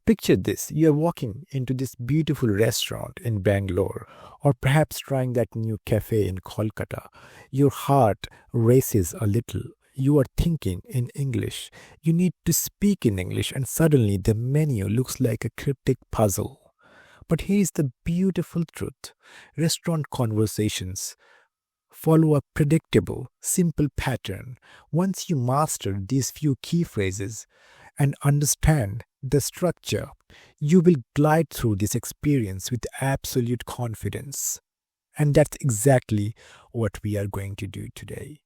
Picture this, you are walking into this beautiful restaurant in Bangalore, or perhaps trying that new cafe in Kolkata. Your heart races a little. You are thinking in English. You need to speak in English, and suddenly the menu looks like a cryptic puzzle. But here's the beautiful truth: restaurant conversations follow a predictable, simple pattern. Once you master these few key phrases and understand the structure, you will glide through this experience with absolute confidence. And that's exactly what we are going to do today.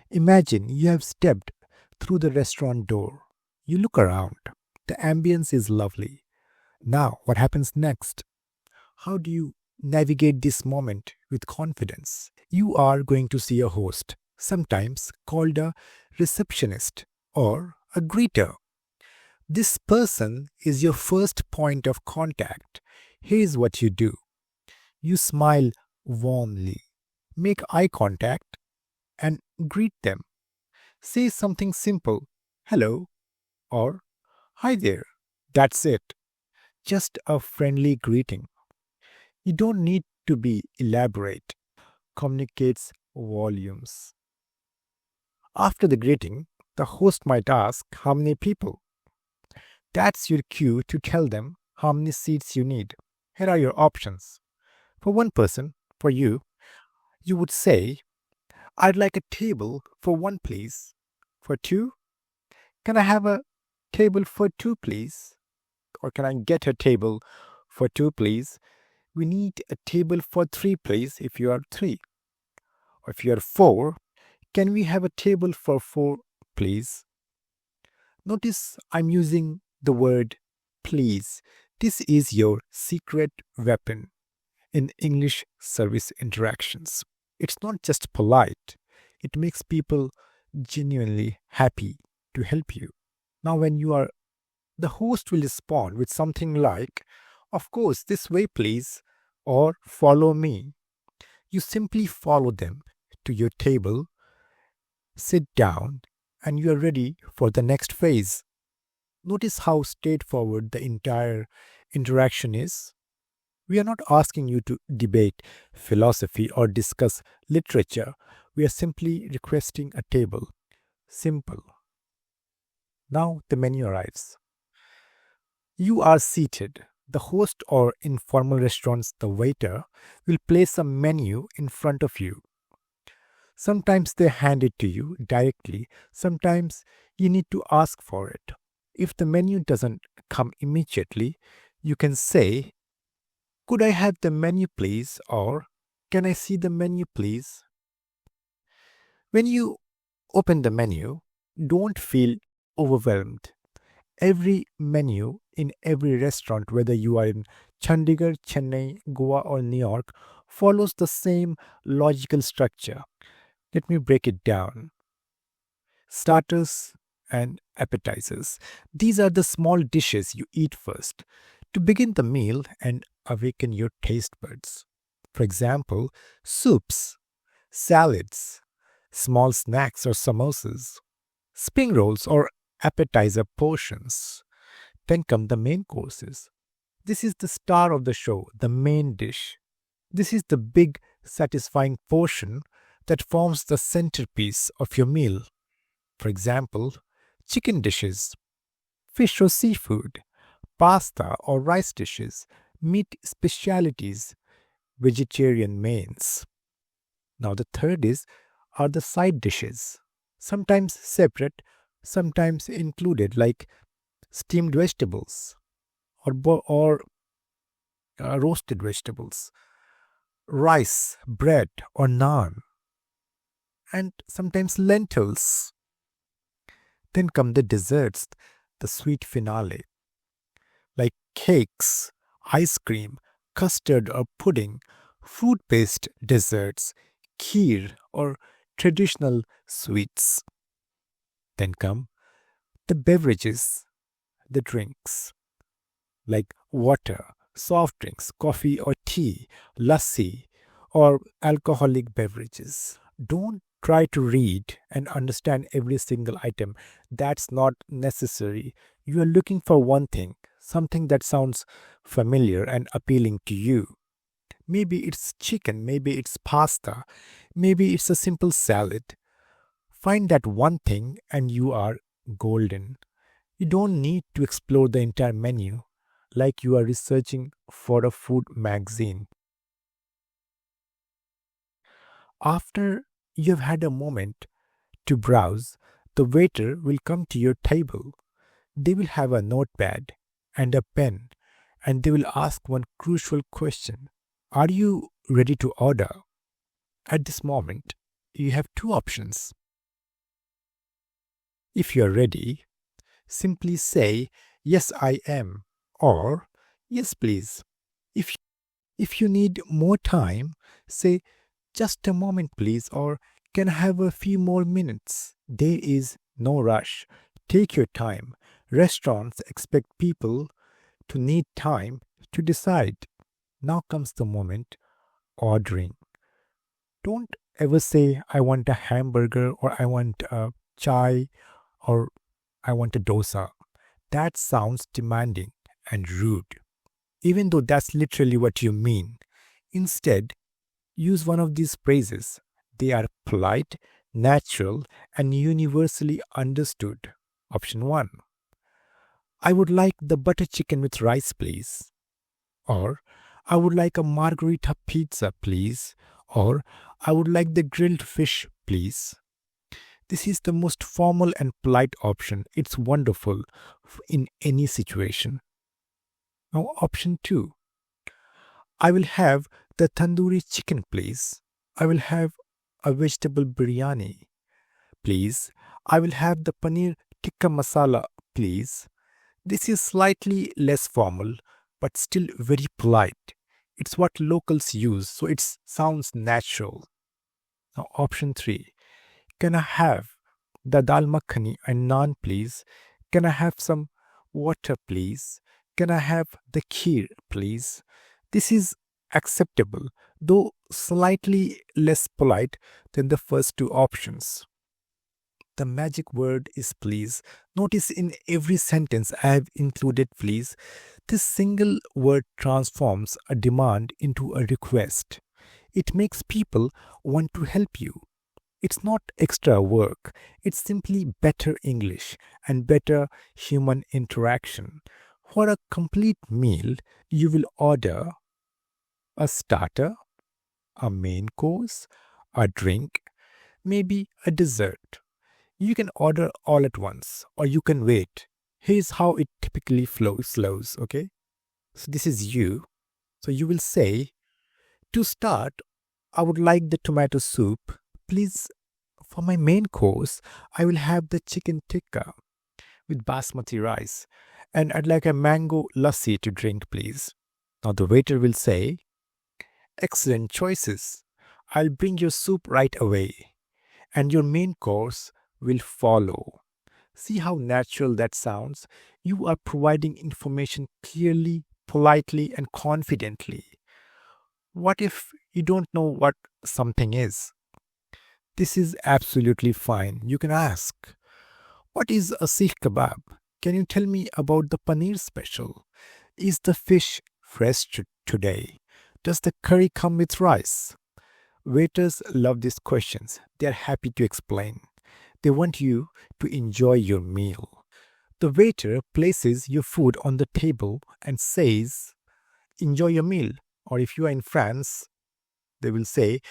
Imagine you have stepped through the restaurant door. You look around. The ambience is lovely. Now, what happens next? How do you navigate this moment with confidence? You are going to see a host, sometimes called a receptionist or a greeter. This person is your first point of contact. Here's what you do: you smile warmly, make eye contact, and greet them. Say something simple: hello or hi there. That's it. Just a friendly greeting. You don't need to be elaborate. Communicates volumes. After the greeting, the host might ask how many people. That's your cue to tell them how many seats you need. Here are your options. For one person, for you, you would say, I'd like a table for one, please. For two, can I have a table for two, please? Or can I get a table for two, please? We need a table for three, please, if you are three. Or if you are four, can we have a table for four, please? Notice I'm using the word please. This is your secret weapon in English service interactions. It's not just polite, it makes people genuinely happy to help you. Now, when you are, the host will respond with something like, of course, this way, please, or follow me. You simply follow them to your table, sit down, and you are ready for the next phase. Notice how straightforward the entire interaction is. We are not asking you to debate philosophy or discuss literature. We are simply requesting a table. Simple. Now the menu arrives. You are seated. The host, or in formal restaurants, the waiter, will place a menu in front of you. Sometimes they hand it to you directly, sometimes you need to ask for it. If the menu doesn't come immediately, you can say, could I have the menu, please? Or, can I see the menu, please? When you open the menu, don't feel overwhelmed. Every menu in every restaurant, whether you are in Chandigarh, Chennai, Goa, or New York, follows the same logical structure. Let me break it down. Starters and appetizers. These are the small dishes you eat first to begin the meal and awaken your taste buds. For example, soups, salads, small snacks or samosas, spring rolls or appetizer portions. Then come the main courses. This is the star of the show, the main dish. This is the big, satisfying portion that forms the centerpiece of your meal. For example, chicken dishes, fish or seafood, pasta or rice dishes, meat specialities, vegetarian mains. Now the third is are the side dishes, sometimes separate, sometimes included, like steamed vegetables or roasted vegetables, rice, bread or naan, and sometimes lentils. Then come the desserts, the sweet finale, like cakes, ice cream, custard or pudding, fruit based desserts, kheer or traditional sweets. Then come the beverages, the drinks, like water, soft drinks, coffee or tea, lassi, or alcoholic beverages. Don't try to read and understand every single item. That's not necessary. You are looking for one thing, something that sounds familiar and appealing to you. Maybe it's chicken, maybe it's pasta, maybe it's a simple salad. Find that one thing and you are golden. You don't need to explore the entire menu like you are researching for a food magazine. After you have had a moment to browse, the waiter will come to your table. They will have a notepad and a pen and they will ask one crucial question. Are you ready to order? At this moment, you have two options. If you are ready, simply say, "Yes, I am," or "Yes, please." If, if you need more time, say, "Just a moment, please," or "Can I have a few more minutes?" There is no rush. Take your time. Restaurants expect people to need time to decide. Now comes the moment ordering. Don't ever say, "I want a hamburger," or "I want a chai," or "I want a dosa." That sounds demanding and rude, even though that's literally what you mean. Instead, use one of these phrases. They are polite, natural, and universally understood. Option 1. "I would like the butter chicken with rice, please." Or, "I would like a margarita pizza, please." Or, "I would like the grilled fish, please." This is the most formal and polite option. It's wonderful in any situation. Now, option 2. "I will have the tandoori chicken, please." "I will have a vegetable biryani, please." "I will have the paneer tikka masala, please." This is slightly less formal, but still very polite. It's what locals use, so it sounds natural. Now, option 3. "Can I have the dal makhani and naan, please?" "Can I have some water, please?" "Can I have the kheer, please?" This is acceptable, though slightly less polite than the first two options. The magic word is please. Notice in every sentence I have included please. This single word transforms a demand into a request. It makes people want to help you. It's not extra work, it's simply better English and better human interaction. For a complete meal, you will order a starter, a main course, a drink, maybe a dessert. You can order all at once or you can wait. Here's how it typically flows, okay? So this is you. So you will say, "To start, I would like the tomato soup. Please, for my main course, I will have the chicken tikka with basmati rice. And I'd like a mango lassi to drink, please." Now the waiter will say, "Excellent choices. I'll bring your soup right away. And your main course will follow." See how natural that sounds? You are providing information clearly, politely, and confidently. What if you don't know what something is? This is absolutely fine. You can ask, "What is a Sikh kebab? Can you tell me about the paneer special? Is the fish fresh today? Does the curry come with rice?" Waiters love these questions. They are happy to explain. They want you to enjoy your meal. The waiter places your food on the table and says, "Enjoy your meal." Or if you are in France, they will say,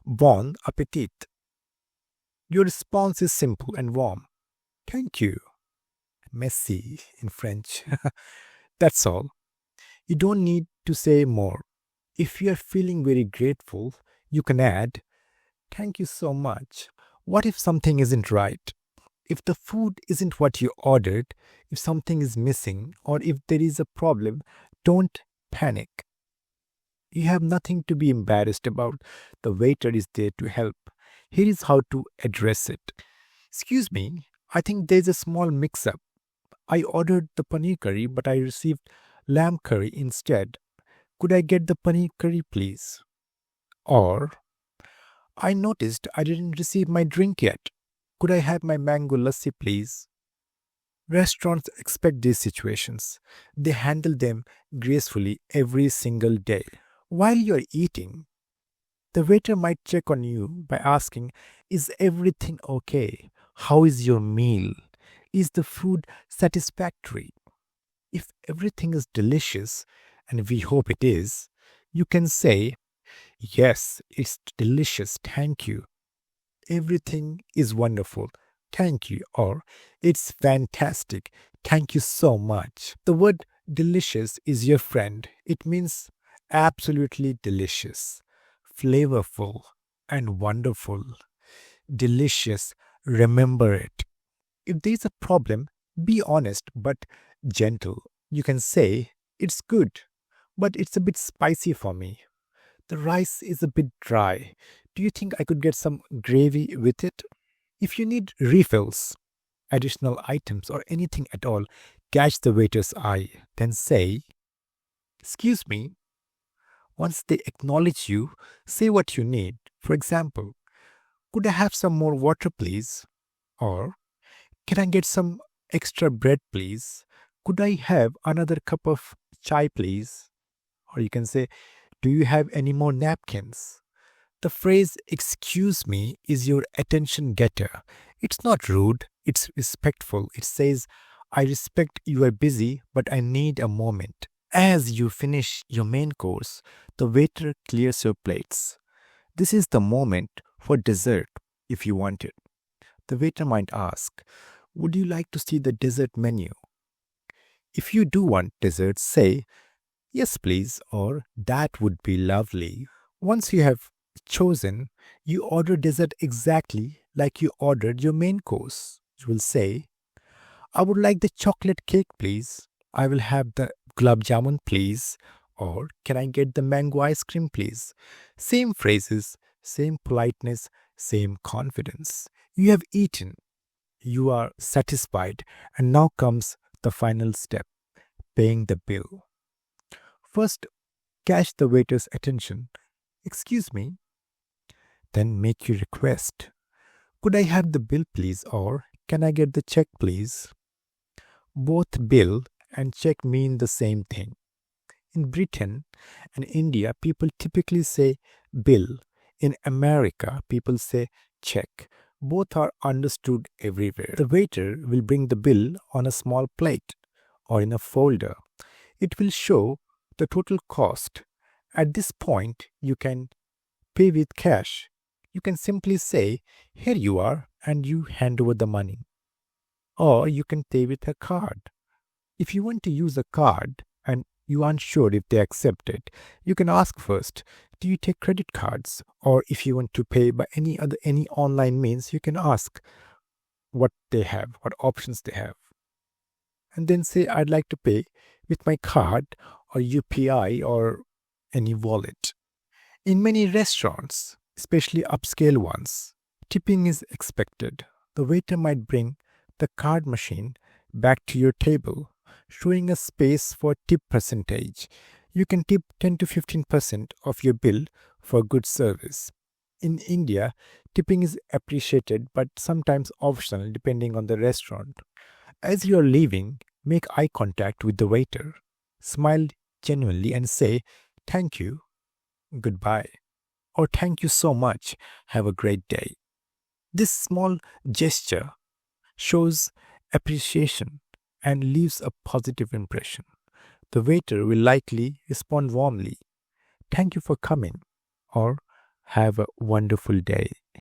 "Bon appetit." Your response is simple and warm. "Thank you." Merci in French. That's all. You don't need to say more. If you are feeling very grateful, you can add, "Thank you so much." What if something isn't right? If the food isn't what you ordered, if something is missing, or if there is a problem, don't panic. You have nothing to be embarrassed about. The waiter is there to help. Here is how to address it. "Excuse me, I think there's a small mix up. I ordered the paneer curry, but I received lamb curry instead. Could I get the paneer curry, please?" Or, "I noticed I didn't receive my drink yet. Could I have my mango lassi, please?" Restaurants expect these situations. They handle them gracefully every single day. While you're eating, the waiter might check on you by asking, "Is everything okay? How is your meal? Is the food satisfactory?" If everything is delicious, and we hope it is, you can say, "Yes, it's delicious, thank you. Everything is wonderful, thank you," or "It's fantastic, thank you so much." The word delicious is your friend. It means absolutely delicious, flavorful, and wonderful. Delicious, remember it. If there's a problem, be honest but gentle. You can say, "It's good, but it's a bit spicy for me. The rice is a bit dry. Do you think I could get some gravy with it?" If you need refills, additional items, or anything at all, catch the waiter's eye. Then say, "Excuse me." Once they acknowledge you, say what you need. For example, "Could I have some more water, please?" Or, "Can I get some extra bread, please? Could I have another cup of chai, please?" Or you can say, "Do you have any more napkins?" The phrase "excuse me" is your attention getter. It's not rude, it's respectful. It says, "I respect you are busy, but I need a moment." As you finish your main course, the waiter clears your plates. This is the moment for dessert if you want it. The waiter might ask, "Would you like to see the dessert menu?" If you do want dessert, say, "Yes, please," or "That would be lovely." Once you have chosen, you order dessert exactly like you ordered your main course. You will say, "I would like the chocolate cake, please." "I will have the gulab jamun, please." Or, "Can I get the mango ice cream, please?" Same phrases, same politeness, same confidence. You have eaten, you are satisfied, and now comes the final step, paying the bill. First, catch the waiter's attention. "Excuse me." Then make your request. "Could I have the bill, please?" Or, "Can I get the check, please?" Both bill and check mean the same thing. In Britain and India, people typically say bill. In America, people say check. Both are understood everywhere. The waiter will bring the bill on a small plate or in a folder. It will show the total cost. At this point, you can pay with cash. You can simply say, "Here you are," and you hand over the money. Or you can pay with a card. If you want to use a card and you aren't sure if they accept it, you can ask first, "Do you take credit cards?" Or if you want to pay by any online means, you can ask what they have, what options they have. And then say, "I'd like to pay with my card or UPI or any wallet." In many restaurants, especially upscale ones, tipping is expected. The waiter might bring the card machine back to your table, showing a space for tip percentage. You can tip 10 to 15% of your bill for good service. In India, tipping is appreciated but sometimes optional depending on the restaurant. As you're leaving, make eye contact with the waiter. Smile genuinely and say, "Thank you, goodbye," or "Thank you so much, have a great day." This small gesture shows appreciation and leaves a positive impression. The waiter will likely respond warmly, "Thank you for coming," or "Have a wonderful day."